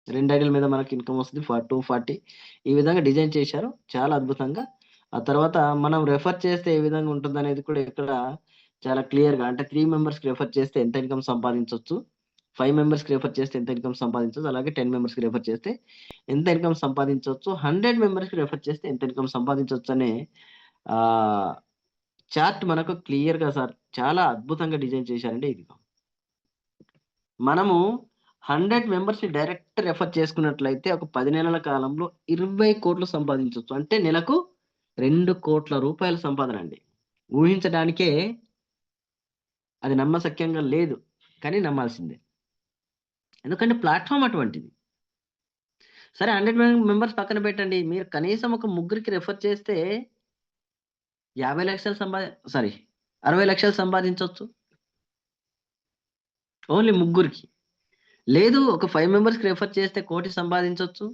2 ఐడీల మీద మనకి ఇన్కమ్ వస్తుంది 240. ఈ విధంగా డిజైన్ చేశారు చాలా అద్భుతంగా. ఆ తర్వాత మనం రెఫర్ చేస్తే ఏ విధంగా ఉంటుందనేది కూడా ఇక్కడ చాలా క్లియర్‌గా, అంటే 3 మెంబర్స్‌కి రెఫర్ చేస్తే ఎంత ఇన్కమ్ సంపాదించొచ్చు, 5 మెంబర్స్‌కి రెఫర్ చేస్తే ఎంత ఇన్కమ్ సంపాదించొచ్చు, అలాగే 10 మెంబర్స్‌కి రెఫర్ చేస్తే ఎంత ఇన్కమ్ సంపాదించొచ్చు, 100 మెంబర్స్‌కి రెఫర్ చేస్తే ఎంత ఇన్కమ్ సంపాదించొచ్చనే ఆహ్, చార్ట్ మనకు క్లియర్‌గా సార్ చాలా అద్భుతంగా డిజైన్ చేశారండి ఇది. మనము 100 మెంబర్స్‌ని డైరెక్ట్ రెఫర్ చేసుకున్నట్లయితే ఒక 10 నెలల కాలంలో 20,00,00,000 సంపాదించొచ్చు. అంటే నెలకు రూ. 2,00,00,000 సంపాదన అండి. ఊహించడానికే అది నమ్మశక్యంగా లేదు. కానీ నమ్మాల్సిందే. ఎందుకంటే ప్లాట్‌ఫార్మ్ అటువంటిది. సరే 100 మెంబర్స్ పక్కన పెట్టండి. మీరు కనీసం ఒక ముగ్గురికి రెఫర్ చేస్తే 50,00,000 సారీ 60,00,000 సంపాదించొచ్చు. ఓన్లీ ముగ్గురికి. లేదు ఒక 5 మెంబర్స్‌కి రెఫర్ చేస్తే 1,00,00,000 సంపాదించొచ్చు.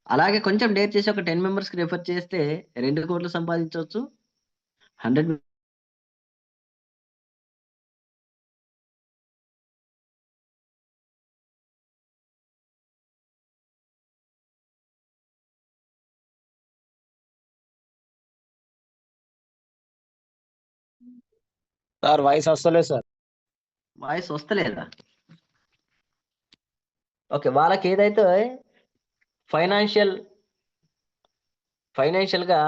అలాగే కొంచెం డేర్ చేసి ఒక 10 మెంబర్స్‌కి రెఫర్ చేస్తే 2,00,00,000 సంపాదించొచ్చు. 100 సార్ వాయిస్ వస్తలేదు సార్. వాయిస్ వస్తలేదా? ఓకే. వాళ్ళకేదైతే ఫైనాన్షియల్‌గా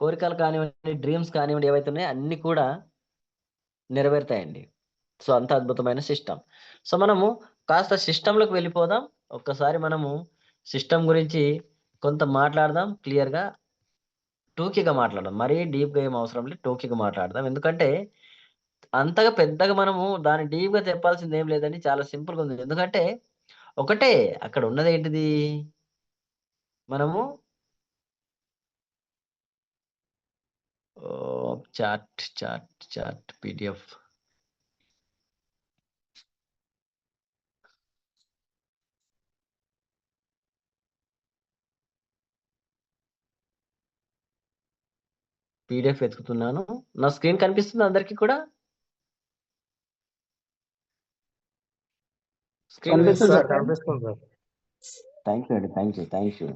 కోరికలు కానివ్వండి, డ్రీమ్స్ కానివ్వండి, ఏవైతే ఉన్నాయో అన్నీ కూడా నెరవేరుతాయండి. సో, అంత అద్భుతమైన సిస్టమ్. సో, మనము కాస్త సిస్టమ్‌లోకి వెళ్ళిపోదాం. ఒక్కసారి మనము సిస్టమ్ గురించి కొంత మాట్లాడదాం క్లియర్‌గా. టూకీగా మాట్లాడదాం. మరీ డీప్‌గా ఏం అవసరం లేదు. టూకీగా మాట్లాడదాం. ఎందుకంటే అంతగా పెద్దగా మనము దాన్ని డీప్‌గా చెప్పాల్సిందేం లేదండి. చాలా సింపుల్‌గా ఉంది. ఎందుకంటే ఒకటే అక్కడ ఉన్నదేంటిది? మనము చార్ట్ పీడీఎఫ్. పీడీఎఫ్ వెతుకుతున్నాను. నా స్క్రీన్ కనిపిస్తుందా అందరికి కూడా? స్క్రీన్ కనిపిస్తుంది సార్, వినిపిస్తుందా? కనిపిస్తుంది సార్. థ్యాంక్ యూ అండి. Thank you.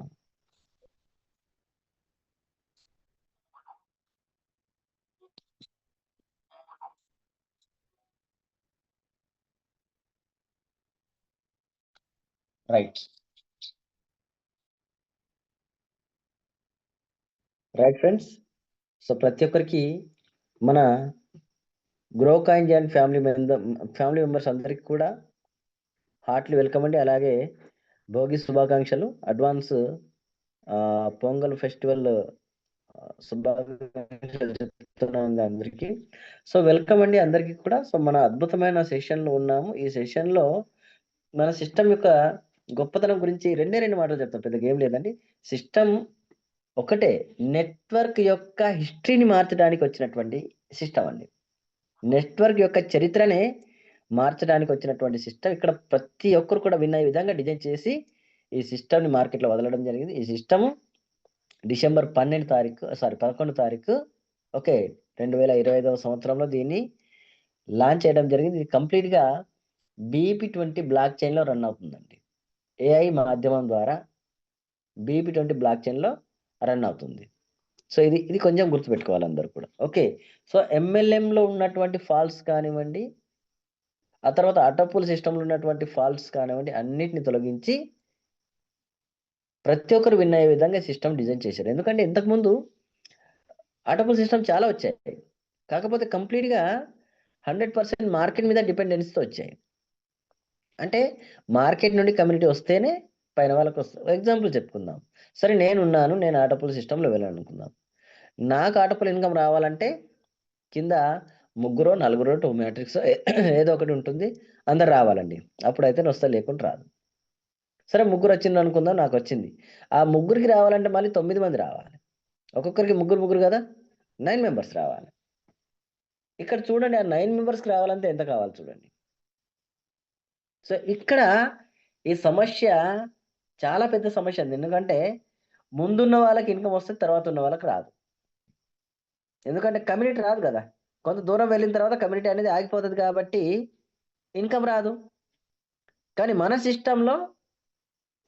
Right. Right friends. So, ప్రతి ఒక్కరికి మన grow coin join family members అందరికి కూడా హార్ట్‌లీ వెల్కమ్ అండి. అలాగే భోగి శుభాకాంక్షలు. అడ్వాన్స్ పొంగల్ ఫెస్టివల్ శుభాకాంక్షలు చెప్తున్నాను అందరికి. సో, వెల్కమ్ అండి అందరికి కూడా. సో, మన అద్భుతమైన సెషన్‌లో ఉన్నాము. ఈ సెషన్‌లో మన సిస్టమ్ యొక్క గొప్పతనం గురించి రెండే 2 మాటలు చెప్తాను. పెద్దగా ఏం లేదండి. సిస్టమ్ ఒకటే నెట్వర్క్ యొక్క హిస్టరీని మార్చడానికి వచ్చినటువంటి సిస్టమ్ అండి. నెట్వర్క్ యొక్క చరిత్రనే మార్చడానికి వచ్చినటువంటి సిస్టమ్. ఇక్కడ ప్రతి ఒక్కరు కూడా విన్న విధంగా డిజైన్ చేసి ఈ సిస్టమ్‌ని మార్కెట్‌లో వదలడం జరిగింది. ఈ సిస్టము డిసెంబర్ 11 తారీఖు ఓకే. 2025వ సంవత్సరంలో దీన్ని లాంచ్ చేయడం జరిగింది. ఇది కంప్లీట్‌గా బీపీ20 బ్లాక్ చైన్‌లో రన్ అవుతుందండి. ఏఐ మాధ్యమం ద్వారా బీపీ20 బ్లాక్ చైన్‌లో రన్ అవుతుంది. సో, ఇది కొంచెం గుర్తుపెట్టుకోవాలి అందరూ కూడా. ఓకే. సో, ఎంఎల్ఎంలో ఉన్నటువంటి ఫాల్ట్స్ కానివ్వండి, ఆ తర్వాత అటోపుల్ సిస్టమ్‌లో ఉన్నటువంటి ఫాల్ట్స్ కానివ్వండి, అన్నిటిని తొలగించి ప్రతి ఒక్కరు విన్ అయ్యే విధంగా సిస్టమ్ డిజైన్ చేశారు. ఎందుకంటే ఇంతకుముందు అటోపుల్ సిస్టమ్ చాలా వచ్చాయి. కాకపోతే కంప్లీట్‌గా 100% మార్కెట్ మీద డిపెండెన్స్‌తో వచ్చాయి. అంటే మార్కెట్ నుండి కమ్యూనిటీ వస్తేనే పైన వాళ్ళకొస్తది. ఎగ్జాంపుల్ చెప్పుకుందాం. సరే నేనున్నాను. నేను ఆటోపుల్ సిస్టమ్‌లో వెళ్ళాననుకుందాం. నాకు ఆటోపుల్ ఇన్‌కమ్ రావాలంటే కింద ముగ్గురో, నలుగురో 2 మ్యాట్రిక్సో ఏదో ఒకటి ఉంటుంది. అందరు రావాలండి. అప్పుడైతే వస్తది, లేకుంటే రాదు. సరే ముగ్గురొచ్చిందనుకుందాం, నాకొచ్చింది. ఆ ముగ్గురికి రావాలంటే మళ్ళీ 9 మంది రావాలి. ఒక్కొక్కరికి ముగ్గురు గదా! 9 మెంబర్స్ రావాలి. ఇక్కడ చూడండి ఆ 9 మెంబర్స్‌కి రావాలంటే ఎంత కావాలి చూడండి. సో, ఇక్కడ ఈ సమస్య చాలా పెద్ద సమస్య అండి. ఎందుకంటే ముందున్న వాళ్ళకి ఇన్‌కమ్ వస్తది. తర్వాత ఉన్న వాళ్ళకి రాదు. ఎందుకంటే కమ్యూనిటీ రాదు గదా! కొంత దూరం వెళ్ళిన తర్వాత కమ్యూనిటీ అనేది ఆగిపోతది కాబట్టి ఇన్‌కమ్ రాదు. కానీ మన సిస్టంలో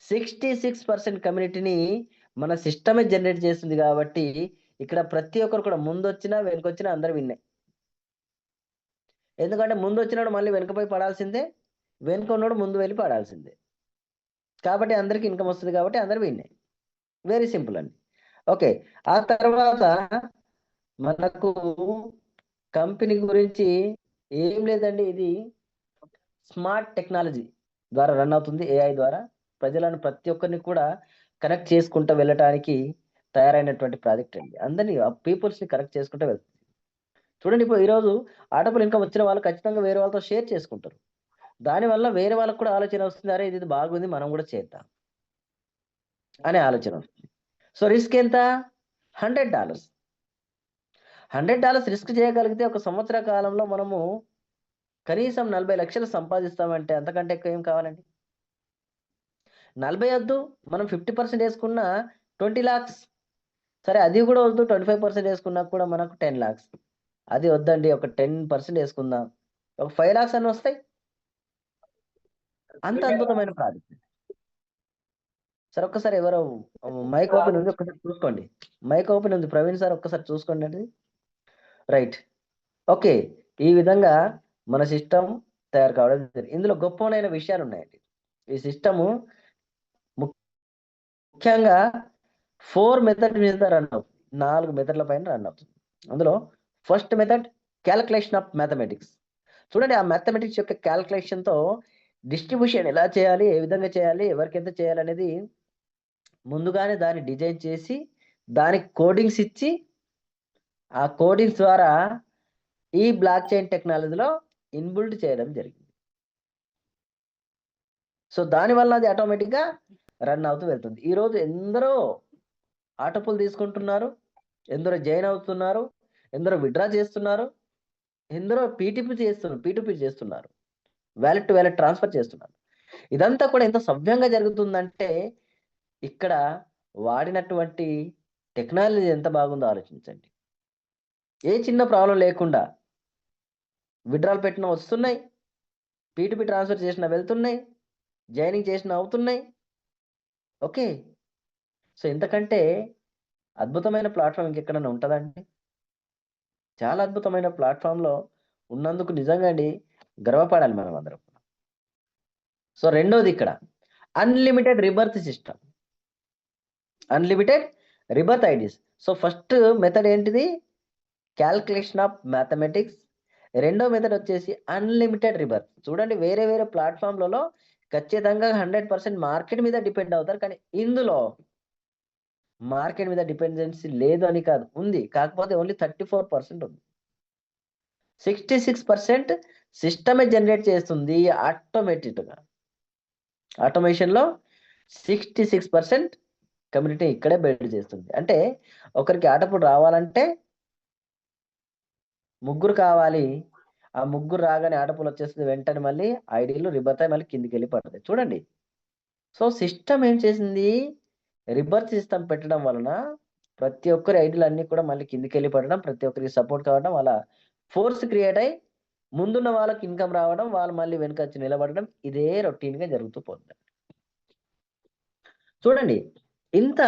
66% కమ్యూనిటీని మన సిస్టమే జనరేట్ చేస్తుంది కాబట్టి ఇక్కడ ప్రతి ఒక్కరు కూడా ముందొచ్చినా వెనుకొచ్చినా అందరూ విన్నే. ఎందుకంటే ముందు వచ్చినాడు మళ్ళీ వెనుకపోయి పడాల్సిందే, వెనుక ఉన్నాడు ముందు వెళ్ళి పడాల్సిందే. కాబట్టి అందరికి ఇన్కమ్ వస్తుంది కాబట్టి అందరు విన్నే. వెరీ సింపుల్ అండి. ఓకే, ఆ తర్వాత మనకు కంపెనీ గురించి ఏం లేదండి, ఇది స్మార్ట్ టెక్నాలజీ ద్వారా రన్ అవుతుంది. ఏఐ ద్వారా ప్రజలను ప్రతి ఒక్కరిని కూడా కనెక్ట్ చేసుకుంటూ వెళ్ళటానికి తయారైనటువంటి ప్రాజెక్ట్ అండి. అందరినీ ఆ పీపుల్స్ని కనెక్ట్ చేసుకుంటూ వెళ్తుంది. చూడండి, ఇప్పుడు ఈరోజు ఆటోపుల్ ఇన్కమ్ వచ్చిన వాళ్ళు ఖచ్చితంగా వేరే వాళ్ళతో షేర్ చేసుకుంటారు. దానివల్ల వేరే వాళ్ళకు కూడా ఆలోచన వస్తుంది, అరే ఇది బాగుంది మనం కూడా చేద్దాం అనే ఆలోచన వస్తుంది. సో రిస్క్ ఎంత? $100. $100 రిస్క్ చేయగలిగితే ఒక సంవత్సర కాలంలో మనము కనీసం 40 లక్షలు సంపాదిస్తామంటే అంతకంటే ఎక్కువ ఏం కావాలండి? 40 వద్దు, మనం 50% వేసుకున్న 20 lakhs. సరే అది కూడా వద్దు, 25% వేసుకున్నా కూడా మనకు 10 lakhs. అది వద్దండి, ఒక 10% వేసుకుందాం, ఒక 5 lakhs అని వస్తాయి. అంత అద్భుతమైన ప్రాజెక్ట్. సార్ ఒక్కసారి ఎవరో మైక్ ఓపెన్ ఉంది, ఒక్కసారి చూసుకోండి. మైక్ ఓపెన్ ఉంది, ప్రవీణ్ సార్ ఒక్కసారి చూసుకోండి అండి. Right, okay. ఈ విధంగా మన సిస్టమ్ తయారు కావడం జరిగింది. ఇందులో గొప్పమైన విషయాలు ఉన్నాయండి. ఈ సిస్టము ముఖ్యంగా 4 మెథడ్ మీద రన్ అవుతుంది, 4 మెథడ్ల పైన రన్ అవుతుంది. అందులో first method calculation of mathematics. చూడండి, ఆ మ్యాథమెటిక్స్ యొక్క క్యాలిక్యులేషన్తో డిస్ట్రిబ్యూషన్ ఎలా చేయాలి, ఏ విధంగా చేయాలి, ఎవరికి ఎంత చేయాలి అనేది ముందుగానే దాన్ని డిజైన్ చేసి దానికి కోడింగ్స్ ఇచ్చి ఆ కోడింగ్స్ ద్వారా ఈ బ్లాక్ చైన్ టెక్నాలజీలో ఇన్బిల్డ్ చేయడం జరిగింది. సో దానివల్ల అది ఆటోమేటిక్గా రన్ అవుతూ వెళ్తుంది. ఈరోజు ఎందరో ఆటోపుల్ తీసుకుంటున్నారు, ఎందరో జాయిన్ అవుతున్నారు, ఎందరో విత్డ్రా చేస్తున్నారు, ఎందరో పీటుపీ చేస్తున్నారు, వ్యాలెట్ టు వ్యాలెట్ ట్రాన్స్ఫర్ చేస్తున్నారు. ఇదంతా కూడా ఎంత సవ్యంగా జరుగుతుందంటే ఇక్కడ వాడినటువంటి టెక్నాలజీ ఎంత బాగుందో ఆలోచించండి. ఏ చిన్న ప్రాబ్లం లేకుండా విత్డ్రాల్ పెట్టిన వస్తున్నాయి, పీటుపీ ట్రాన్స్ఫర్ చేసిన వెళ్తున్నాయి, జాయినింగ్ చేసిన అవుతున్నాయి. ఓకే, సో ఇంతకంటే అద్భుతమైన ప్లాట్ఫామ్ ఇంకెక్కడైనా ఉంటుందండి? చాలా అద్భుతమైన ప్లాట్ఫామ్లో ఉన్నందుకు నిజంగా అండి గర్వపడాలి మనం అందరం. సో రెండోది ఇక్కడ unlimited rebirth system, unlimited rebirth ideas. So first method ఏంటిది? Calculation of mathematics. రెండో మెథడ్ వచ్చేసి అన్లిమిటెడ్ రిబర్త్. చూడండి, వేరే వేరే ప్లాట్ఫామ్లలో ఖచ్చితంగా 100% మార్కెట్ మీద డిపెండ్ అవుతారు, కానీ ఇందులో మార్కెట్ మీద డిపెండెన్సీ లేదు అని కాదు, ఉంది, కాకపోతే ఓన్లీ 34% ఉంది. 66% సిస్టమే జనరేట్ చేస్తుంది ఆటోమేటిక్గా. ఆటోమేషన్లో 66% కమ్యూనిటీ ఇక్కడే బిల్డ్ చేస్తుంది. అంటే ఒకరికి ఆటపుల్ రావాలంటే ముగ్గురు కావాలి, ఆ ముగ్గురు రాగానే ఆటపుల్ వచ్చేస్తుంది, వెంటనే మళ్ళీ ఐడీలు రిబర్త్ అయి మళ్ళీ కిందికి వెళ్ళి పడుతుంది. చూడండి, సో సిస్టమ్ ఏం చేసింది? రిబర్త్ సిస్టమ్ పెట్టడం వలన ప్రతి ఒక్కరి ఐడీలు అన్ని కూడా మళ్ళీ కిందికి వెళ్ళి పడడం, ప్రతి ఒక్కరికి సపోర్ట్ కావడం, అలా ఫోర్స్ క్రియేట్ అయ్యి ముందున్న వాళ్ళకి ఇన్కమ్ రావడం, వాళ్ళు మళ్ళీ వెనక వచ్చి నిలబడడం, ఇదే రొటీన్గా జరుగుతూ పోతుంది. చూడండి, ఇంత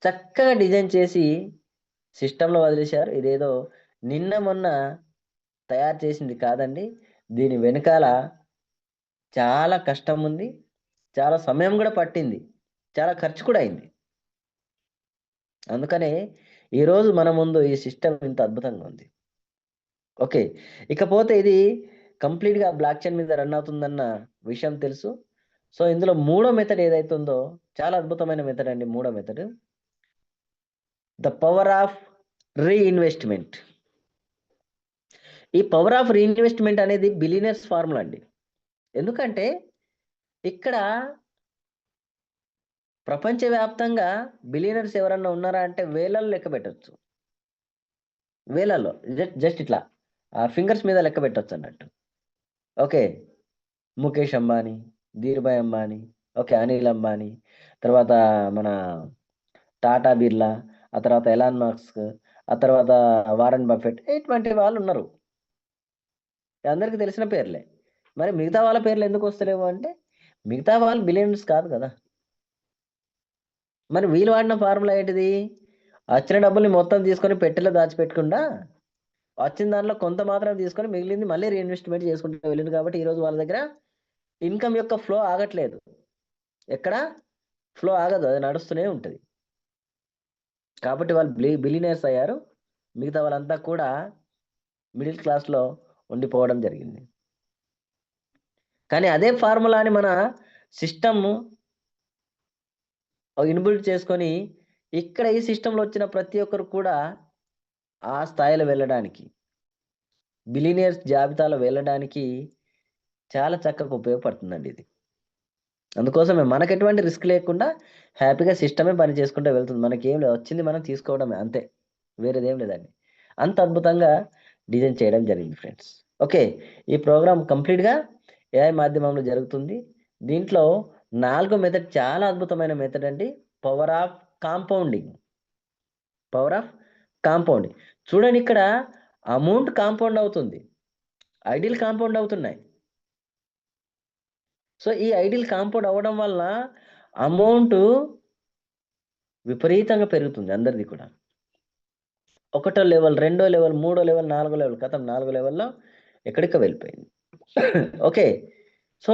చక్కగా డిజైన్ చేసి సిస్టంలో వదిలేశారు. ఇదేదో నిన్న మొన్న తయారు చేసింది కాదండి, దీని వెనకాల చాలా కష్టం ఉంది, చాలా సమయం కూడా పట్టింది, చాలా ఖర్చు కూడా అయింది. అందుకనే ఈరోజు మన ముందు ఈ సిస్టమ్ ఇంత అద్భుతంగా ఉంది. ఓకే, ఇకపోతే ఇది కంప్లీట్గా బ్లాక్ చైన్ మీద రన్ అవుతుందన్న విషయం తెలుసు. సో ఇందులో మూడో మెథడ్ ఏదైతే ఉందో చాలా అద్భుతమైన మెథడ్ అండి. మూడో method the power of reinvestment. ఈ పవర్ ఆఫ్ రీఇన్వెస్ట్మెంట్ అనేది బిలియనర్స్ ఫార్ములా అండి. ఎందుకంటే ఇక్కడ ప్రపంచవ్యాప్తంగా బిలియనర్స్ ఎవరన్నా ఉన్నారా అంటే వేలల్లో లెక్క పెట్టచ్చు, వేలల్లో, జస్ట్ ఇట్లా ఫింగర్స్ మీద లెక్క పెట్టచ్చు అన్నట్టు. ఓకే, ముఖేష్ అంబానీ, ధీరుభాయ్ అంబానీ, ఓకే, అనిల్ అంబానీ, తర్వాత మన టాటా బిర్లా, ఆ తర్వాత ఎలాన్ మస్క్, ఆ తర్వాత వారెన్ బఫెట్, ఇటువంటి వాళ్ళు ఉన్నారు, అందరికీ తెలిసిన పేర్లే. మరి మిగతా వాళ్ళ పేర్లు ఎందుకు వస్తలేవు అంటే మిగతా వాళ్ళు బిలియనర్స్ కాదు కదా. మరి వీళ్ళు వాడిన ఫార్ములా ఏంటిది? వచ్చిన డబ్బుల్ని మొత్తం తీసుకొని పెట్టెలో దాచిపెట్టకుండా వచ్చిన దాంట్లో కొంత మాత్రం తీసుకొని మిగిలింది మళ్ళీ రీఇన్వెస్ట్మెంట్ చేసుకుంటూ వెళ్ళింది. కాబట్టి ఈరోజు వాళ్ళ దగ్గర ఇన్కమ్ యొక్క ఫ్లో ఆగట్లేదు. ఎక్కడ ఫ్లో ఆగదు, అది నడుస్తూనే ఉంటుంది. కాబట్టి వాళ్ళు బిలియనర్స్ అయ్యారు. మిగతా వాళ్ళంతా కూడా మిడిల్ క్లాస్లో ఉండిపోవడం జరిగింది. కానీ అదే ఫార్ములాని మన సిస్టమ్ ఇన్బిల్ట్ చేసుకొని ఇక్కడ ఈ సిస్టంలో వచ్చిన ప్రతి ఒక్కరు కూడా ఆ స్థాయిలో వెళ్ళడానికి, బిలియనర్స్ జాబితాలో వెళ్ళడానికి చాలా చక్కగా ఉపయోగపడుతుందండి ఇది. అందుకోసమే మనకు ఎటువంటి రిస్క్ లేకుండా హ్యాపీగా సిస్టమే పని చేసుకుంటూ వెళ్తుంది. మనకేం లేదు, వచ్చింది మనం తీసుకోవడమే అంతే, వేరేదేం లేదండి. అంత అద్భుతంగా డిజైన్ చేయడం జరిగింది ఫ్రెండ్స్. ఓకే, ఈ ప్రోగ్రామ్ కంప్లీట్గా ఏఐ మాధ్యమంలో జరుగుతుంది. దీంట్లో 4 మెథడ్ చాలా అద్భుతమైన మెథడ్ అండి. Power of compounding. Power of compounding చూడండి, ఇక్కడ అమౌంట్ కాంపౌండ్ అవుతుంది, ఐడియల్ కాంపౌండ్ అవుతున్నాయి. సో ఈ ఐడియల్ కాంపౌండ్ అవ్వడం వల్ల అమౌంట్ విపరీతంగా పెరుగుతుంది అందరిది కూడా. 1వ లెవెల్, 2వ లెవెల్, 3వ లెవెల్, 4వ లెవెల్, కథం 4వ లెవెల్లో ఎక్కడికి వెళ్ళిపోయింది. ఓకే, సో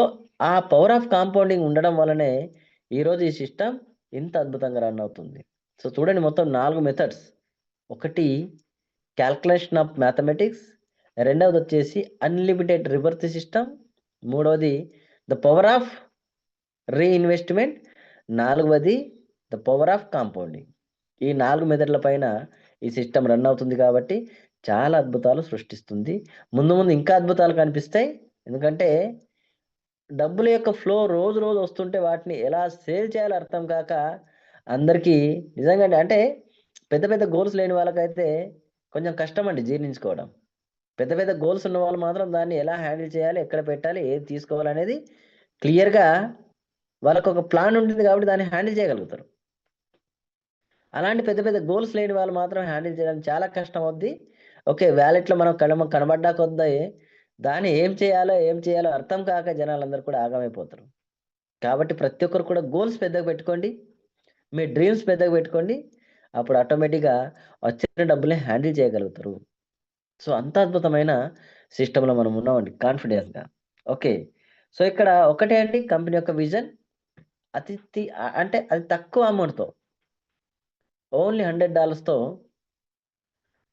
ఆ పవర్ ఆఫ్ కాంపౌండింగ్ ఉండడం వల్లనే ఈరోజు ఈ సిస్టమ్ ఇంత అద్భుతంగా రన్ అవుతుంది. సో చూడండి, మొత్తం 4 మెథడ్స్. ఒకటి క్యాల్కులేషన్ ఆఫ్ మ్యాథమెటిక్స్, రెండవది వచ్చేసి అన్లిమిటెడ్ రివర్స్ సిస్టమ్, మూడవది ద పవర్ ఆఫ్ రీఇన్వెస్ట్మెంట్, 4వది ద పవర్ ఆఫ్ కాంపౌండింగ్. ఈ 4 మెథడ్ల పైన ఈ సిస్టమ్ రన్ అవుతుంది కాబట్టి చాలా అద్భుతాలు సృష్టిస్తుంది. ముందు ముందు ఇంకా అద్భుతాలు కనిపిస్తాయి. ఎందుకంటే డబ్బుల యొక్క ఫ్లో రోజు రోజు వస్తుంటే వాటిని ఎలా సేల్ చేయాలో అర్థం కాక అందరికీ నిజంగా అంటే పెద్ద పెద్ద గోల్స్ లేని వాళ్ళకైతే కొంచెం కష్టం అండి జీర్ణించుకోవడం. పెద్ద పెద్ద గోల్స్ ఉన్న వాళ్ళు మాత్రం దాన్ని ఎలా హ్యాండిల్ చేయాలి, ఎక్కడ పెట్టాలి, ఏది తీసుకోవాలనేది క్లియర్గా వాళ్ళకు ఒక ప్లాన్ ఉంటుంది కాబట్టి దాన్ని హ్యాండిల్ చేయగలుగుతారు. అలాంటి పెద్ద పెద్ద గోల్స్ లేని వాళ్ళు మాత్రం హ్యాండిల్ చేయడం చాలా కష్టం అవుద్ది. ఓకే, వ్యాలెట్లో మనం కనబడ్డా కొద్ది దాన్ని ఏం చేయాలో అర్థం కాక జనాలందరూ కూడా ఆగమైపోతారు. కాబట్టి ప్రతి ఒక్కరు కూడా గోల్స్ పెద్దగా పెట్టుకోండి, మీ డ్రీమ్స్ పెద్దగా పెట్టుకోండి. అప్పుడు ఆటోమేటిక్గా వచ్చిన డబ్బుల్ని హ్యాండిల్ చేయగలుగుతారు. సో అంత అద్భుతమైన సిస్టంలో మనం ఉన్నామండి కాన్ఫిడెన్స్గా. ఓకే, సో ఇక్కడ ఒకటే అండి, కంపెనీ యొక్క విజన్ అంటే అది తక్కువ అమౌంట్తో, ఓన్లీ $100తో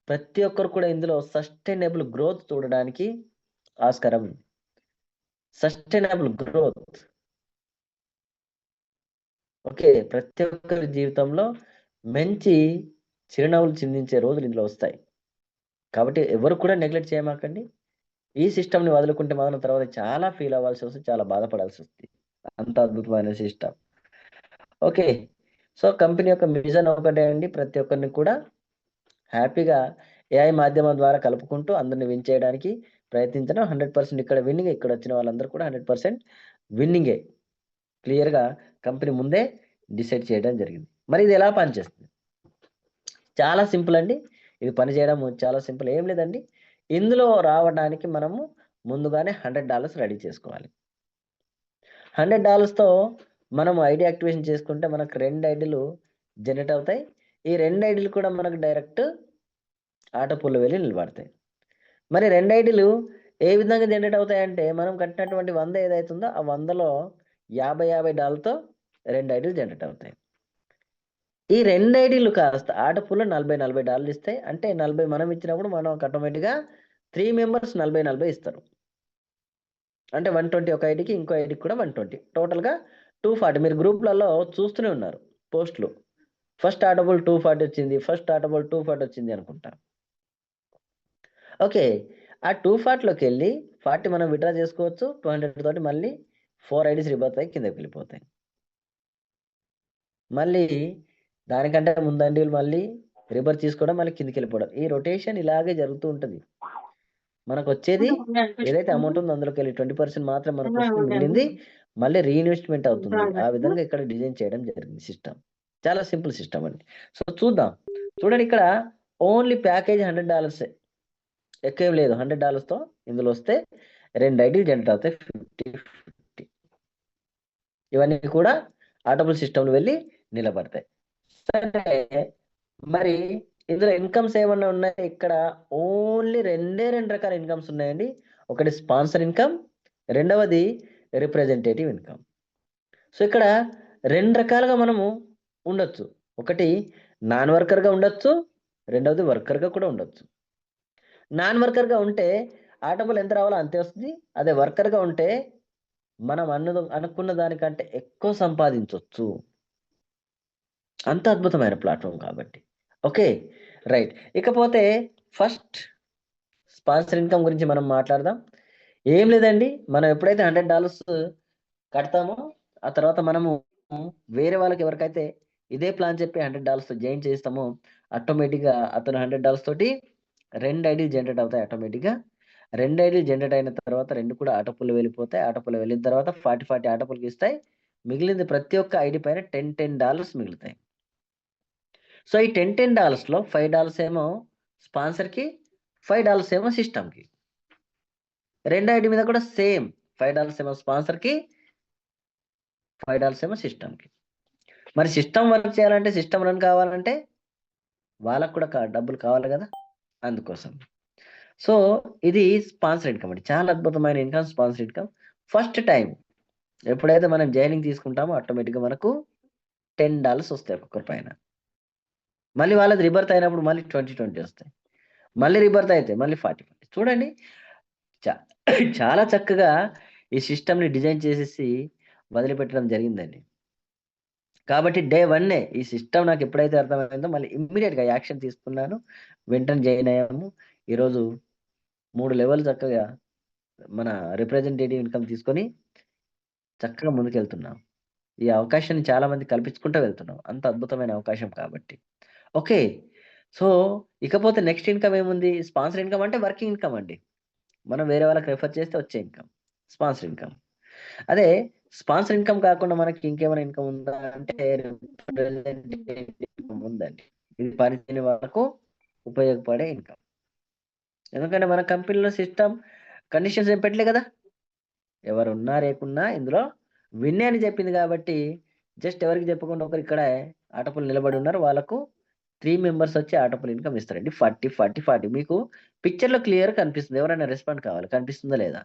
ప్రతి ఒక్కరు కూడా ఇందులో సస్టైనబుల్ గ్రోత్ చూడడానికి ఆస్కారం ఉంది. Sustainable growth. ఓకే, ప్రతి ఒక్కరి జీవితంలో మంచి చిరునవ్వులు చిందించే రోజులు ఇందులో వస్తాయి. కాబట్టి ఎవరు కూడా నెగ్లెక్ట్ చేయమాకండి. ఈ సిస్టమ్ని వదులుకుంటే మాత్రం తర్వాత చాలా ఫీల్ అవ్వాల్సి వస్తుంది, చాలా బాధపడాల్సి వస్తుంది. అంత అద్భుతమైన సిస్టమ్. ఓకే, సో కంపెనీ యొక్క విజన్ ఒకటే అండి, ప్రతి ఒక్కరిని కూడా హ్యాపీగా ఏఐ మాధ్యమం ద్వారా కలుపుకుంటూ అందరిని విన్ చేయడానికి ప్రయత్నించడం. 100% ఇక్కడ విన్నింగ్, ఇక్కడ వచ్చిన వాళ్ళందరూ కూడా 100% విన్నింగే. క్లియర్గా కంపెనీ ముందే డిసైడ్ చేయడం జరిగింది. మరి ఇది ఎలా పనిచేస్తుంది? చాలా సింపుల్ అండి, ఇది పనిచేయడం చాలా సింపుల్. ఏం లేదండి, ఇందులో రావడానికి మనము ముందుగానే $100 రెడీ చేసుకోవాలి. $100తో మనం ఐడి యాక్టివేషన్ చేసుకుంటే మనకు 2 ఐడీలు జనరేట్ అవుతాయి. ఈ 2 ఐడీలు కూడా మనకు డైరెక్ట్ ఆటో పూల్లో వెళ్ళి నిలబడతాయి. మరి 2 ఐడీలు ఏ విధంగా జనరేట్ అవుతాయంటే, మనం కట్టినటువంటి 100 ఏదైతుందో ఆ 100లో $50తో 2 ఐడీలు జనరేట్ అవుతాయి. ఈ 2 ఐడీలు కాస్త ఆటో పూల్లో $40 ఇస్తాయి. అంటే 40 మనం ఇచ్చినప్పుడు మనకు ఆటోమేటిక్గా 3 మెంబర్స్ 40 ఇస్తారు. అంటే 120 ఒక ఐడికి, ఇంకో ఐడికి కూడా 120, టోటల్గా 240. మీరు గ్రూప్లలో చూస్తూనే ఉన్నారు పోస్టులు, ఫస్ట్ ఆటోబుల్ 240 వచ్చింది, ఫస్ట్ ఆటోబుల్ 240 వచ్చింది అనుకుంటా. ఓకే, ఆ 240లోకి వెళ్ళి 40 మనం విత్డ్రా చేసుకోవచ్చు. 200 తోటి మళ్ళీ 4 ఐడీస్ రివర్స్ అయ్యి కిందకి వెళ్ళిపోతాయి. మళ్ళీ దానికంటే ముందండి మళ్ళీ రివర్స్ తీసుకోవడం, మళ్ళీ కిందకి వెళ్ళిపోవడం. ఈ రొటేషన్ ఇలాగే జరుగుతూ ఉంటుంది. మనకు వచ్చేది ఏదైతే అమౌంట్ ఉందో అందులోకి వెళ్ళి 20% మాత్రం మనకు వస్తుంది, మిగిలింది మళ్ళీ రీఇన్వెస్ట్మెంట్ అవుతుంది. ఆ విధంగా ఇక్కడ డిజైన్ చేయడం జరిగింది సిస్టమ్. చాలా సింపుల్ సిస్టమ్ అండి. సో చూద్దాం. చూడండి, ఇక్కడ ఓన్లీ ప్యాకేజ్ $100, ఎక్కువ లేదు. $100తో ఇందులో వస్తే 2 ఐడీలు జనరేట్ అవుతాయి. 50-50. ఇవన్నీ కూడా ఆటోబుల్ సిస్టంలో వెళ్ళి నిలబడతాయి. సరే, మరి ఇందులో ఇన్కమ్స్ ఏమన్నా ఉన్నాయి? ఇక్కడ ఓన్లీ రెండు రకాల ఇన్కమ్స్ ఉన్నాయండి. ఒకటి స్పాన్సర్ ఇన్కమ్, రెండవది రిప్రజెంటేటివ్ ఇన్కమ్. సో ఇక్కడ రెండు రకాలుగా మనము ఉండొచ్చు. ఒకటి నాన్ వర్కర్గా ఉండొచ్చు, రెండవది వర్కర్గా కూడా ఉండొచ్చు. నాన్ వర్కర్గా ఉంటే ఆటోబుల్ ఎంత రావాలో అంతే వస్తుంది. అదే వర్కర్గా ఉంటే మనం అనుకున్న దానికంటే ఎక్కువ సంపాదించవచ్చు. అంత అద్భుతమైన ప్లాట్ఫామ్ కాబట్టి. Okay, right. ఇకపోతే ఫస్ట్ స్పాన్సర్ ఇన్కమ్ గురించి మనం మాట్లాడదాం. ఏం లేదండి, మనం ఎప్పుడైతే $100 కడతామో ఆ తర్వాత మనము వేరే వాళ్ళకి ఎవరికైతే ఇదే ప్లాన్ చెప్పి $100 జాయిన్ చేస్తామో ఆటోమేటిక్గా అతను $100 తోటి 2 ఐడీలు జనరేట్ అవుతాయి. ఆటోమేటిక్గా 2 ఐడీలు జనరేట్ అయిన తర్వాత 2 కూడా ఆటోపుల్ వెళ్ళిపోతాయి. ఆటోపుల్ వెళ్ళిన తర్వాత 40 ఆటోపుల్కి ఇస్తాయి. మిగిలింది ప్రతి ఒక్క ఐడి పైన $10 మిగులుతాయి. సో ఈ $10 $5 ఏమో స్పాన్సర్కి, $5 ఏమో సిస్టమ్కి. 2 ఐడి మీద కూడా సేమ్, $5 ఏమో స్పాన్సర్కి, $5 ఏమో సిస్టమ్కి. మరి సిస్టమ్ వర్క్ చేయాలంటే, సిస్టమ్ రన్ కావాలంటే వాళ్ళకు కూడా డబ్బులు కావాలి కదా, అందుకోసం. సో ఇది స్పాన్సర్ ఇన్కమ్ అండి. చాలా అద్భుతమైన income sponsor income. First time ఎప్పుడైతే మనం జాయినింగ్ తీసుకుంటామో ఆటోమేటిక్గా మనకు $10 వస్తాయి ఒక్కొక్కరి పైన. మళ్ళీ వాళ్ళది రిబర్త్ అయినప్పుడు మళ్ళీ 20 వస్తాయి. మళ్ళీ రిబర్త్ అయితే మళ్ళీ 40. చూడండి, చాలా చక్కగా ఈ సిస్టమ్ని డిజైన్ చేసేసి వదిలిపెట్టడం జరిగిందండి. కాబట్టి డే 1 ఈ సిస్టమ్ నాకు ఎప్పుడైతే అర్థమైందో మళ్ళీ ఇమ్మీడియట్గా యాక్షన్ తీసుకున్నాను. వెంటనే జాయిన్ అయ్యాము. ఈరోజు 3 లెవెల్ చక్కగా మన రిప్రజెంటేటివ్ ఇన్కమ్ తీసుకొని చక్కగా ముందుకెళ్తున్నాం. ఈ అవకాశాన్ని చాలా మంది కల్పించుకుంటూ వెళ్తున్నాం. అంత అద్భుతమైన అవకాశం కాబట్టి. ఓకే, సో ఇకపోతే నెక్స్ట్ ఇన్కమ్ ఏముంది? స్పాన్సర్ ఇన్కమ్ అంటే వర్కింగ్ ఇన్కమ్ అండి. మనం వేరే వాళ్ళకి రెఫర్ చేస్తే వచ్చే ఇన్కమ్ స్పాన్సర్ ఇన్కమ్. అదే స్పాన్సర్ ఇన్కమ్ కాకుండా మనకి ఇంకేమైనా ఇన్కమ్ ఉందా అంటే రిప్రజెంటేటివ్ ఇన్కమ్ ఉందండి. ఇది పనిచేయని వాళ్ళకు ఉపయోగపడే ఇన్కమ్. ఎందుకంటే మన కంపెనీలో సిస్టమ్ కండిషన్స్ ఏం పెట్టలే కదా, ఎవరు ఉన్నా లేకున్నా ఇందులో విన్నే అని చెప్పింది కాబట్టి జస్ట్ ఎవరికి చెప్పకుండా ఒకరు ఇక్కడ ఆటోపుల్ నిలబడి ఉన్నారు, వాళ్ళకు 3 మెంబర్స్ వచ్చి ఆటోపుల్ ఇన్కమ్ ఇస్తారండి. 40 మీకు పిక్చర్లో క్లియర్ కనిపిస్తుంది. ఎవరైనా రెస్పాండ్ కావాలి, కనిపిస్తుందా లేదా?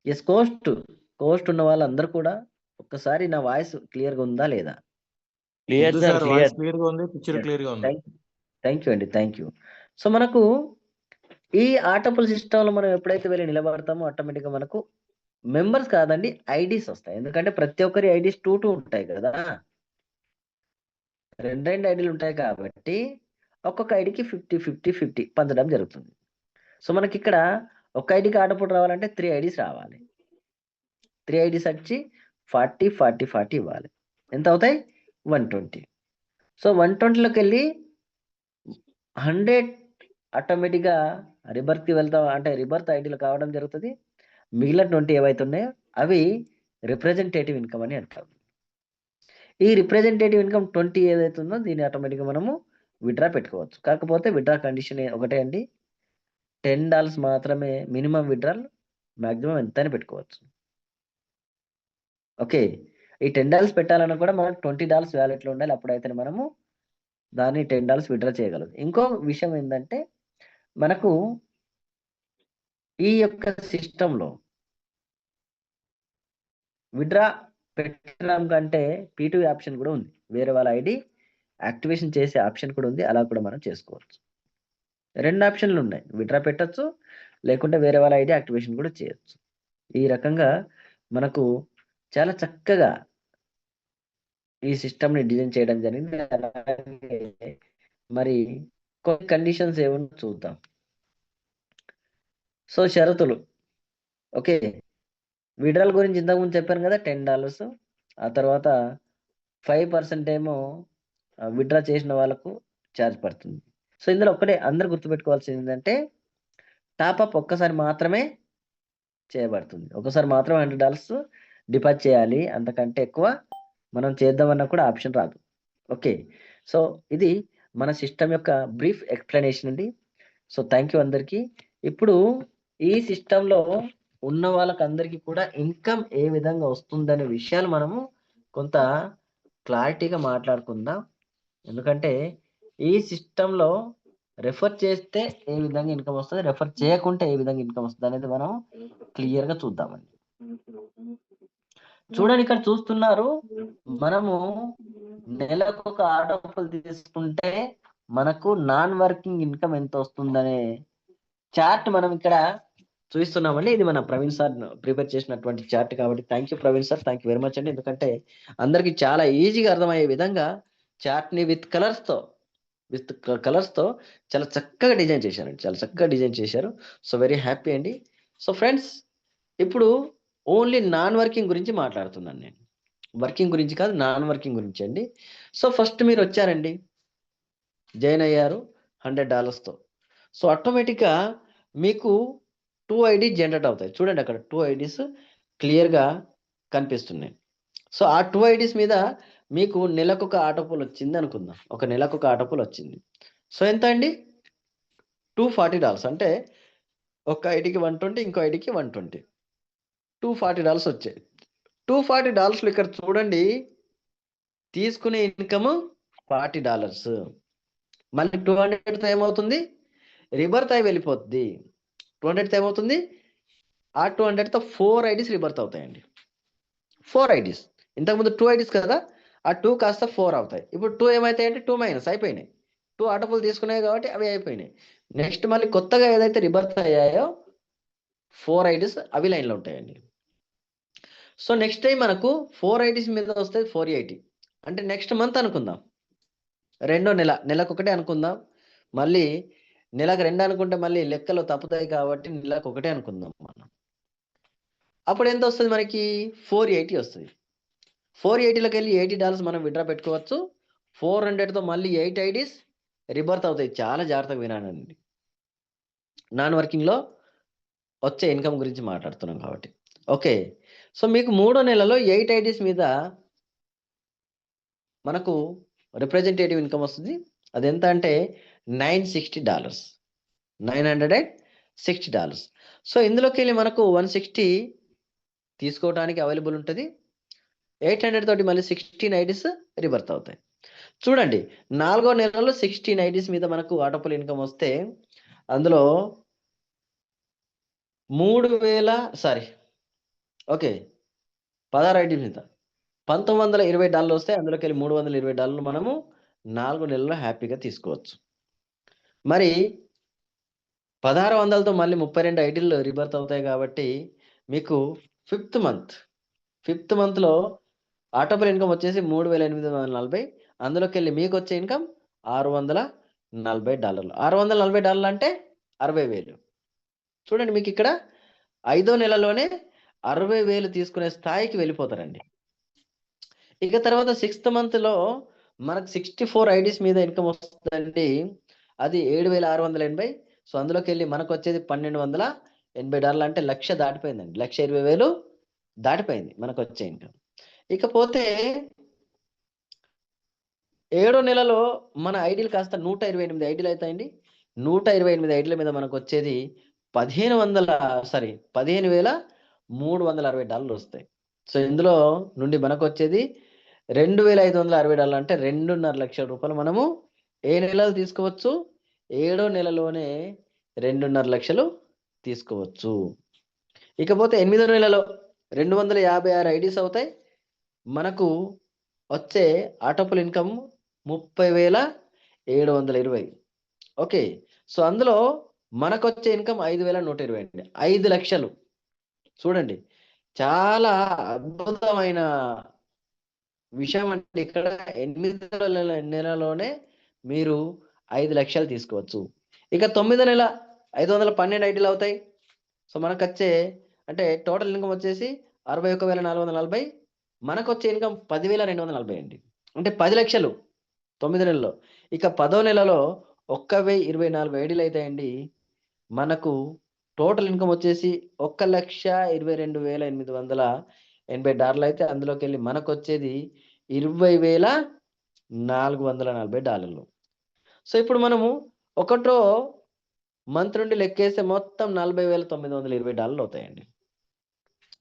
ఎస్, కోస్ట్ ఉన్న వాళ్ళందరూ కూడా ఒక్కసారి నా వాయిస్ క్లియర్గా ఉందా లేదా? క్లియర్ ఉంది sir, sir, clear. Voice clear గా ఉంది, పిక్చర్ క్లియర్ గా ఉంది. థ్యాంక్ యూ అండి, థ్యాంక్ యూ. సో మనకు ఈ ఆటోపుల్ సిస్టంలో మనం ఎప్పుడైతే వెళ్ళి నిలబడతామో ఆటోమేటిక్గా మనకు మెంబర్స్ కాదండి ఐడీస్ వస్తాయి. ఎందుకంటే ప్రతి ఒక్కరి ఐడీస్ 2 ఉంటాయి కదా, 2 ఐడీలు ఉంటాయి కాబట్టి ఒక్కొక్క ఐడికి 50 పంచడం జరుగుతుంది. సో మనకి ఇక్కడ ఒక ఐడికి ఆటోపుల్ రావాలంటే 3 ఐడీస్ రావాలి. 3 ఐడీస్ వచ్చి 40 ఇవ్వాలి. ఎంత అవుతాయి? 120. సో 120లోకి వెళ్ళి 100 ఆటోమేటిక్గా రిబర్త్కి వెళ్తాం, అంటే రిబర్త్ ఐడీలు కావడం జరుగుతుంది. మిగిలిన 20 ఏవైతే ఉన్నాయో అవి రిప్రజెంటేటివ్ ఇన్కమ్ అని అంటాం. ఈ రిప్రజెంటేటివ్ ఇన్కమ్ 20 ఏదైతే ఉందో దీన్ని ఆటోమేటిక్గా మనము విత్డ్రా పెట్టుకోవచ్చు. కాకపోతే విత్డ్రా కండిషన్ ఒకటే అండి, $10 మాత్రమే మినిమం విత్డ్రాల్, మ్యాక్సిమం ఎంతైనా పెట్టుకోవచ్చు. ఓకే, ఈ $10 పెట్టాలన్నా కూడా మనకు $20 వ్యాలెట్లో ఉండాలి. అప్పుడైతే మనము దాన్ని $10 విత్డ్రా చేయగలదు. ఇంకో విషయం ఏంటంటే మనకు ఈ యొక్క సిస్టంలో విత్డ్రా పెట్టడం కంటే P2 ఆప్షన్ కూడా ఉంది. వేరే వాళ్ళ ఐడి యాక్టివేషన్ చేసే ఆప్షన్ కూడా ఉంది. అలా కూడా మనం చేసుకోవచ్చు. 2 ఆప్షన్లు ఉన్నాయి, విత్డ్రా పెట్టచ్చు, లేకుంటే వేరే వాళ్ళ ఐడి యాక్టివేషన్ కూడా చేయొచ్చు. ఈ రకంగా మనకు చాలా చక్కగా ఈ సిస్టమ్ని డిజైన్ చేయడం జరిగింది. అలాగే మరి కొన్ని కండిషన్స్ ఏమన్నా చూద్దాం. సో షరతులు, ఓకే, విడ్రాల్ గురించి ఇంతకుముందు చెప్పాను కదా, $10. ఆ తర్వాత 5% ఏమో విత్డ్రా చేసిన వాళ్ళకు ఛార్జ్ పడుతుంది. సో ఇందులో ఒక్కటే అందరు గుర్తుపెట్టుకోవాల్సింది ఏంటంటే టాప్అప్ ఒక్కసారి మాత్రమే చేయబడుతుంది. ఒకసారి మాత్రమే $100 డిపాజిట్ చేయాలి, అంతకంటే ఎక్కువ మనం చేద్దామన్నా కూడా ఆప్షన్ రాదు. ఓకే, సో ఇది మన సిస్టమ్ యొక్క బ్రీఫ్ ఎక్స్ప్లెనేషన్ అండి. సో థ్యాంక్ యూ అందరికీ. ఇప్పుడు ఈ సిస్టంలో ఉన్న వాళ్ళకందరికీ కూడా ఇన్కమ్ ఏ విధంగా వస్తుందనే విషయాలు మనము కొంత క్లారిటీగా మాట్లాడుకుందాం. ఎందుకంటే ఈ సిస్టంలో రెఫర్ చేస్తే ఏ విధంగా ఇన్కమ్ వస్తుంది, రెఫర్ చేయకుంటే ఏ విధంగా ఇన్కమ్ వస్తుంది అనేది మనం క్లియర్గా చూద్దామండి. చూడండి, ఇక్కడ చూస్తున్నారు, మనము నెలకు ఒక ఆర్డర్ తీసుకుంటే మనకు నాన్ వర్కింగ్ ఇన్కమ్ ఎంత వస్తుందనే చార్ట్ మనం ఇక్కడ చూపిస్తున్నామండి. ఇది మన ప్రవీణ్ సార్ ప్రిపేర్ చేసినటువంటి చార్ట్ కాబట్టి thank you Praveen sir, thank you very much అండి. ఎందుకంటే అందరికి చాలా ఈజీగా అర్థమయ్యే విధంగా చార్ట్ ని విత్ కలర్స్ తో చాలా చక్కగా డిజైన్ చేశారండి, చాలా చక్కగా డిజైన్ చేశారు. సో వెరీ హ్యాపీ అండి. సో ఫ్రెండ్స్, ఇప్పుడు ఓన్లీ నాన్ వర్కింగ్ గురించి మాట్లాడుతున్నాను నేను, వర్కింగ్ గురించి కాదు, నాన్ వర్కింగ్ గురించి అండి. సో ఫస్ట్ మీరు వచ్చారండి, జాయిన్ అయ్యారు $100తో. సో ఆటోమేటిక్గా మీకు 2 ఐడీస్ జనరేట్ అవుతాయి. చూడండి, అక్కడ 2 ఐడీస్ క్లియర్గా కనిపిస్తున్నాయి. సో ఆ 2 ఐడీస్ మీద మీకు నెలకు ఒక ఆటోపోల్ వచ్చింది అనుకుందాం, ఒక నెలకు ఒక ఆటోపోల్ వచ్చింది. సో ఎంత అండి? $240. అంటే ఒక ఐడికి 120, ఇంకో ఐడికి 120, $240 వచ్చాయి. $240 ఇక్కడ చూడండి, తీసుకునే ఇన్కమ్ $40. మళ్ళీ 200తో ఏమవుతుంది? రిబర్త్ అయి వెళ్ళిపోద్ది. 200తో ఏమవుతుంది? ఆ 200తో 4 ఐడీస్ రిబర్త్ అవుతాయండి. 4 ఐడీస్, ఇంతకుముందు 2 ఐడీస్ కదా, ఆ 2 కాస్త 4 అవుతాయి. ఇప్పుడు 2 ఏమవుతాయంటే 2 మైనస్ అయిపోయినాయి. 2 ఆటోపులు తీసుకున్నాయి కాబట్టి అవి అయిపోయినాయి. నెక్స్ట్ మళ్ళీ కొత్తగా ఏదైతే రిబర్త్ అయ్యాయో 4 ఐడీస్ అవి లైన్లో ఉంటాయండి. సో నెక్స్ట్ టైం మనకు 4 ఐడీస్ మీద వస్తే 480, అంటే నెక్స్ట్ మంత్ అనుకుందాం, రెండో నెల, నెలకు ఒకటే అనుకుందాం. మళ్ళీ నెలకు 2 అనుకుంటే మళ్ళీ లెక్కలు తప్పుతాయి కాబట్టి నెలకు ఒకటే అనుకుందాం మనం. అప్పుడు ఎంత వస్తుంది మనకి? 480 వస్తుంది. 480లోకి వెళ్ళి $80 మనం విత్డ్రా పెట్టుకోవచ్చు. 400తో మళ్ళీ 8 ఐడీస్ రిబర్త్ అవుతాయి. చాలా జాగ్రత్తగా వినానండి, నాన్ వర్కింగ్లో వచ్చే ఇన్కమ్ గురించి మాట్లాడుతున్నాం కాబట్టి. ఓకే, సో మీకు 3వ నెలలో 8 ఐడీస్ మీద మనకు రిప్రజెంటేటివ్ ఇన్కమ్ వస్తుంది. అది ఎంత అంటే $960, $960. సో ఇందులోకి వెళ్ళి మనకు 160 తీసుకోవడానికి అవైలబుల్ ఉంటుంది. 800 తోటి మళ్ళీ 16 ఐడీస్ రిబర్త్ అవుతాయి. చూడండి, 4వ నెలలో 16 ఐడీస్ మీద మనకు ఆటోపుల్ ఇన్కమ్ వస్తే అందులో 16 ఐడీస్ మీద $1920 వస్తే అందులోకి వెళ్ళి $320 మనము 4 నెలల్లో హ్యాపీగా తీసుకోవచ్చు. మరి 1600తో మళ్ళీ 32 ఐడీలు రిబర్త్ అవుతాయి కాబట్టి మీకు ఫిఫ్త్ మంత్లో ఆటోపుల్ ఇన్కమ్ వచ్చేసి $3840. అందులోకి వెళ్ళి మీకు వచ్చే ఇన్కమ్ $640. $640 అంటే 60,000. చూడండి, మీకు ఇక్కడ 5వ నెలలోనే 60,000 తీసుకునే స్థాయికి వెళ్ళిపోతారండి. ఇక తర్వాత 6th మంత్లో మనకు 64 ఐడీస్ మీద ఇన్కమ్ వస్తుందండి. అది $7,680. సో అందులోకి వెళ్ళి మనకు వచ్చేది $1,280, అంటే 1,00,000 దాటిపోయిందండి. 1,20,000 దాటిపోయింది మనకు వచ్చే ఇన్కమ్. ఇకపోతే 7వ నెలలో మన ఐడీలు కాస్త 128 ఐడీలు అవుతాయండి. 128 ఐడీల మీద మనకు వచ్చేది $15,360 వస్తాయి. సో ఇందులో నుండి మనకు వచ్చేది $2,560, అంటే $2.5 లక్షలు మనము ఏ నెలలో తీసుకోవచ్చు? 7వ నెలలోనే 2.5 లక్షలు తీసుకోవచ్చు. ఇకపోతే 8వ నెలలో 256 ఐడీస్ అవుతాయి. మనకు వచ్చే ఆటోపుల్ ఇన్కమ్ 30,720. ఓకే, సో అందులో మనకు వచ్చే ఇన్కమ్ 5,120 అండి. 5 లక్షలు. చూడండి, చాలా అద్భుతమైన విషయం అంటే ఇక్కడ 8వ నెలలోనే మీరు 5 లక్షలు తీసుకోవచ్చు. ఇక 9వ నెల 512 ఐడీలు అవుతాయి. సో మనకు వచ్చే అంటే టోటల్ ఇన్కమ్ వచ్చేసి 61,440. మనకు వచ్చే ఇన్కమ్ 10,240 అండి, అంటే 10 లక్షలు 9 నెలలో. ఇక 10వ నెలలో 1,024 ఐడీలు అవుతాయండి. మనకు టోటల్ ఇన్కమ్ వచ్చేసి $1,22,880 అయితే అందులోకి వెళ్ళి మనకు వచ్చేది $20,440. సో ఇప్పుడు మనము ఒకటో మంత్ నుండి లెక్కేస్తే మొత్తం $40,920 అవుతాయండి.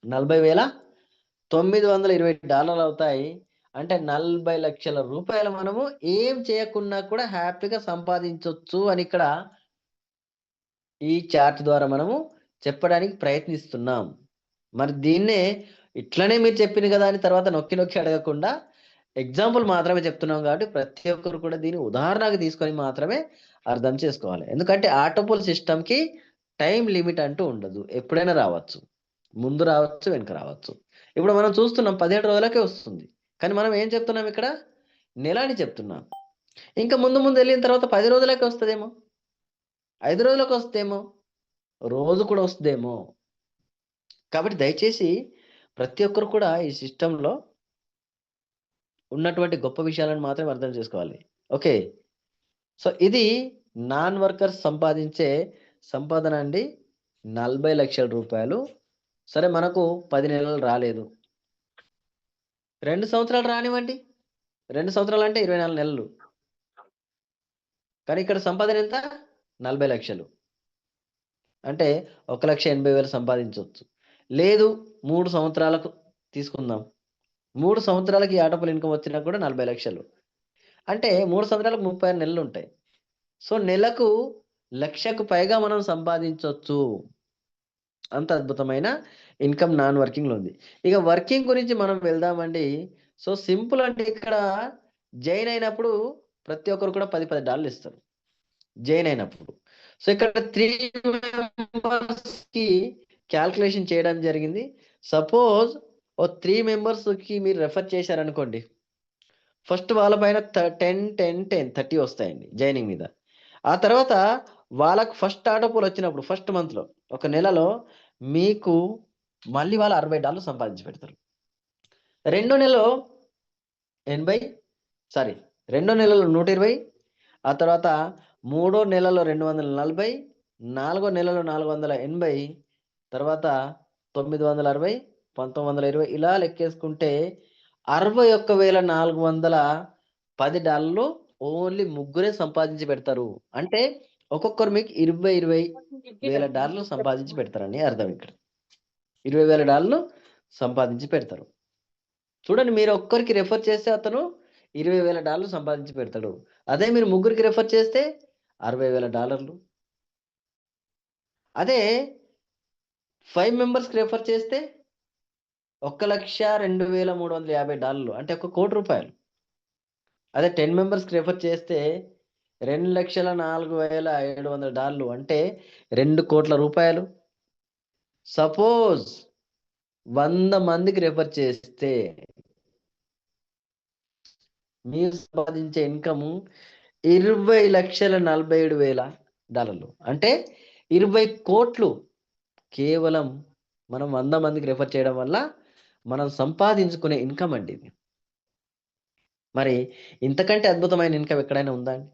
$40,920 అవుతాయి. అంటే 40 లక్షల రూపాయలు మనము ఏం చేయకున్నా కూడా హ్యాపీగా సంపాదించొచ్చు అని ఇక్కడ ఈ చార్ట్ ద్వారా మనము చెప్పడానికి ప్రయత్నిస్తున్నాం. మరి దీన్నే ఇట్లనే మీరు చెప్పింది కదా అని తర్వాత నొక్కి నొక్కి అడగకుండా ఎగ్జాంపుల్ మాత్రమే చెప్తున్నాం కాబట్టి ప్రతి ఒక్కరు కూడా దీన్ని ఉదాహరణగా తీసుకొని మాత్రమే అర్థం చేసుకోవాలి. ఎందుకంటే ఆటోపోల్ సిస్టమ్కి టైం లిమిట్ అంటూ ఉండదు. ఎప్పుడైనా రావచ్చు, ముందు రావచ్చు, వెనుక రావచ్చు. ఇప్పుడు మనం చూస్తున్నాం 17 రోజులకే వస్తుంది, కానీ మనం ఏం చెప్తున్నాం ఇక్కడ? నెల అని చెప్తున్నాం. ఇంకా ముందు ముందు వెళ్ళిన తర్వాత 10 రోజులకే వస్తుందేమో, 5 రోజులకు వస్తేమో, రోజు కూడా వస్తుందేమో. కాబట్టి దయచేసి ప్రతి ఒక్కరు కూడా ఈ సిస్టంలో ఉన్నటువంటి గొప్ప విషయాలను మాత్రమే అర్థం చేసుకోవాలి. ఓకే, సో ఇది నాన్ వర్కర్స్ సంపాదించే సంపాదన అండి, 40 లక్షల రూపాయలు. సరే, మనకు 10 నెలలు రాలేదు, 2 సంవత్సరాలు రానివ్వండి. 2 సంవత్సరాలు అంటే 24 నెలలు. కానీ ఇక్కడ సంపాదన ఎంత? 40 లక్షలు. అంటే 1,80,000 సంపాదించవచ్చు. లేదు, 3 సంవత్సరాలకు తీసుకుందాం. 3 సంవత్సరాలకి ఈ ఆటోపోల్ ఇన్కమ్ వచ్చినా కూడా 40 లక్షలు. అంటే 3 సంవత్సరాలకు 36 నెలలు ఉంటాయి. సో నెలకు 1,00,000కు పైగా మనం సంపాదించవచ్చు. అంత అద్భుతమైన ఇన్కమ్ నాన్ వర్కింగ్లో ఉంది. ఇక వర్కింగ్ గురించి మనం వెళ్దామండి. సో సింపుల్ అంటే ఇక్కడ జాయిన్ అయినప్పుడు ప్రతి ఒక్కరు కూడా $10 ఇస్తారు జాయిన్ అయినప్పుడు. సో ఇక్కడ 3 మెంబర్స్కి క్యాల్కులేషన్ చేయడం జరిగింది. సపోజ్ 3 మెంబర్స్కి మీరు రెఫర్ చేశారనుకోండి, ఫస్ట్ వాళ్ళ పైన 10 వస్తాయండి జాయినింగ్ మీద. ఆ తర్వాత వాళ్ళకు ఫస్ట్ ఆటోపోల్ వచ్చినప్పుడు ఫస్ట్ మంత్లో, ఒక నెలలో మీకు మళ్ళీ వాళ్ళు $60 సంపాదించి పెడతారు. రెండో నెలలో 120, ఆ తర్వాత మూడో నెలలో 240, నాలుగో నెలలో 480, తర్వాత 960, 1920 ఇలా లెక్కేసుకుంటే $61,410 ఓన్లీ ముగ్గురే సంపాదించి పెడతారు. అంటే ఒక్కొక్కరు మీకు $20,000 సంపాదించి పెడతారని అర్థం. ఇక్కడ $20,000 సంపాదించి పెడతారు. చూడండి, మీరు ఒక్కరికి రెఫర్ చేస్తే అతను $20,000 సంపాదించి పెడతాడు. అదే మీరు ముగ్గురికి రెఫర్ చేస్తే $60,000. అదే 5 మెంబర్స్కి రెఫర్ చేస్తే $1,02,350, అంటే $1,00,00,000. అదే 10 మెంబర్స్కి రెఫర్ చేస్తే $2,04,700, అంటే $2,00,00,000. సపోజ్ 100 మందికి రెఫర్ చేస్తే మీరు సంపాదించే ఇన్కమ్ $20,47,000, అంటే 20 కోట్లు కేవలం మనం 100 మందికి రెఫర్ చేయడం వల్ల మనం సంపాదించుకునే ఇన్కమ్ అండి ఇది. మరి ఇంతకంటే అద్భుతమైన ఇన్కమ్ ఎక్కడైనా ఉందా అండి?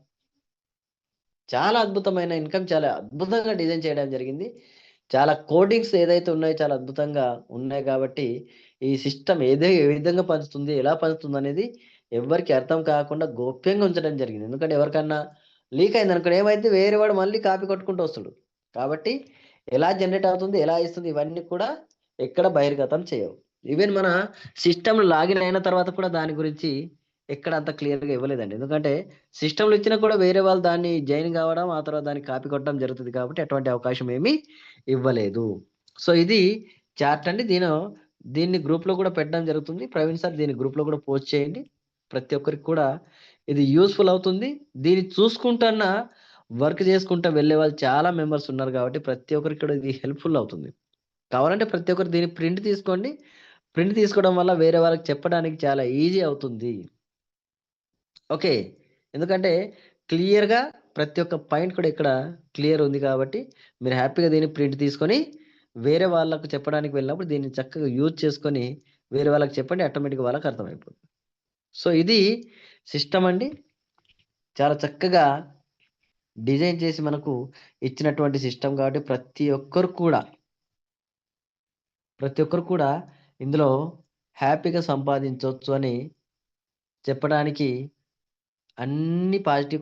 చాలా అద్భుతమైన ఇన్కమ్, చాలా అద్భుతంగా డిజైన్ చేయడం జరిగింది. చాలా కోడింగ్స్ ఏదైతే ఉన్నాయో చాలా అద్భుతంగా ఉన్నాయి. కాబట్టి ఈ సిస్టమ్ ఏ విధంగా పంచుతుంది, ఎలా పంచుతుంది అనేది ఎవరికి అర్థం కాకుండా గోప్యంగా ఉంచడం జరిగింది. ఎందుకంటే ఎవరికన్నా లీక్ అయింది అనుకోండి, ఏమైతే వేరే వాడు మళ్ళీ కాపీ కొట్టుకుంటూ వస్తాడు. కాబట్టి ఎలా జనరేట్ అవుతుంది, ఎలా ఇస్తుంది, ఇవన్నీ కూడా ఎక్కడ బహిర్గతం చేయవు. ఈవెన్ మన సిస్టమ్ లాగిన్ అయిన తర్వాత కూడా దాని గురించి ఎక్కడ అంత క్లియర్గా ఇవ్వలేదండి. ఎందుకంటే సిస్టమ్లు ఇచ్చినా కూడా వేరే వాళ్ళు దాన్ని జాయిన్ కావడం, ఆ తర్వాత దాన్ని కాపీ కొట్టడం జరుగుతుంది. కాబట్టి అటువంటి అవకాశం ఏమీ ఇవ్వలేదు. సో ఇది చార్ట్ అండి. దీన్ని గ్రూప్లో కూడా పెట్టడం జరుగుతుంది. ప్రవీణ్ సార్ దీన్ని గ్రూప్లో కూడా పోస్ట్ చేయండి. ప్రతి ఒక్కరికి కూడా ఇది యూస్ఫుల్ అవుతుంది. దీన్ని చూసుకుంటున్న వర్క్ చేసుకుంటూ వెళ్ళే వాళ్ళు చాలా మెంబర్స్ ఉన్నారు. కాబట్టి ప్రతి ఒక్కరికి కూడా ఇది హెల్ప్ఫుల్ అవుతుంది. కావాలంటే ప్రతి ఒక్కరు దీన్ని ప్రింట్ తీసుకోండి. ప్రింట్ తీసుకోవడం వల్ల వేరే వాళ్ళకి చెప్పడానికి చాలా ఈజీ అవుతుంది. ఓకే, ఎందుకంటే క్లియర్గా ప్రతి ఒక్క పాయింట్ కూడా ఇక్కడ క్లియర్ ఉంది. కాబట్టి మీరు హ్యాపీగా దీన్ని ప్రింట్ తీసుకొని వేరే వాళ్ళకు చెప్పడానికి వెళ్ళినప్పుడు దీన్ని చక్కగా యూజ్ చేసుకొని వేరే వాళ్ళకి చెప్పండి, ఆటోమేటిక్గా వాళ్ళకి అర్థమైపోతుంది. సో ఇది సిస్టమ్ అండి, చాలా చక్కగా డిజైన్ చేసి మనకు ఇచ్చినటువంటి సిస్టమ్. కాబట్టి ప్రతి ఒక్కరు కూడా ఇందులో హ్యాపీగా సంపాదించవచ్చు అని చెప్పడానికి అన్ని పాజిటివ్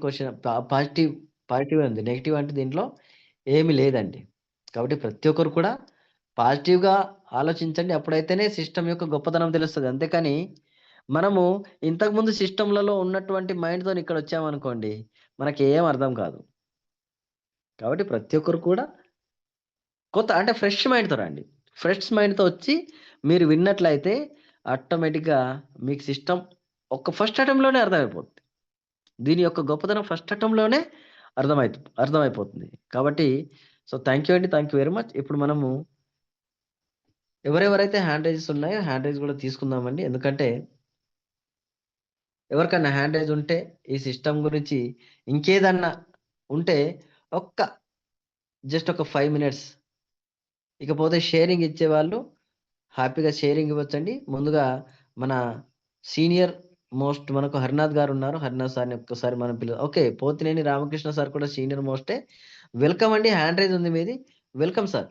ఉంది. నెగిటివ్ అంటే దీంట్లో ఏమీ లేదండి. కాబట్టి ప్రతి ఒక్కరు కూడా పాజిటివ్గా ఆలోచించండి. అప్పుడైతేనే సిస్టమ్ యొక్క గొప్పతనం తెలుస్తది. అంతేకాని మనము ఇంతకుముందు సిస్టమ్‌లలో ఉన్నటువంటి మైండ్‌తోని ఇక్కడ వచ్చామనుకోండి, మనకేం అర్థం కాదు. కాబట్టి ప్రతి ఒక్కరు కూడా అంటే ఫ్రెష్ మైండ్‌తో రండి. ఫ్రెష్ మైండ్‌తో వచ్చి మీరు విన్నట్లయితే ఆటోమేటిక్‌గా మీకు సిస్టమ్ ఫస్ట్ అటెంప్ట్‌లోనే అర్థమైపోద్ది. దీని యొక్క గొప్పతనం ఫస్ట్ అటెంప్ట్‌లోనే అర్థమైపోతుంది. కాబట్టి థాంక్ యూ అండి. Thank you very much. ఇప్పుడు మనము ఎవరెవరైతే హ్యాండ్ రైజెస్ ఉన్నాయో హ్యాండ్ రైజ్ కూడా తీసుకుందామండి. ఎందుకంటే ఎవరికన్నా హ్యాండ్ రైజ్ ఉంటే ఈ సిస్టమ్ గురించి ఇంకేదన్నా ఉంటే జస్ట్ ఒక 5 మినిట్స్. ఇకపోతే షేరింగ్ ఇచ్చేవాళ్ళు హ్యాపీగా షేరింగ్ ఇవ్వచ్చండి. ముందుగా మన సీనియర్ మోస్ట్ మనకు హరినాథ్ గారు ఉన్నారు. హరినాథ్ సార్‌ని ఒక్కసారి మనం ఓకే. పోతినేని రామకృష్ణ సార్ కూడా సీనియర్ మోస్టే. వెల్కమ్ అండి. హ్యాండ్ రైజ్ ఉంది మీది. Welcome sir.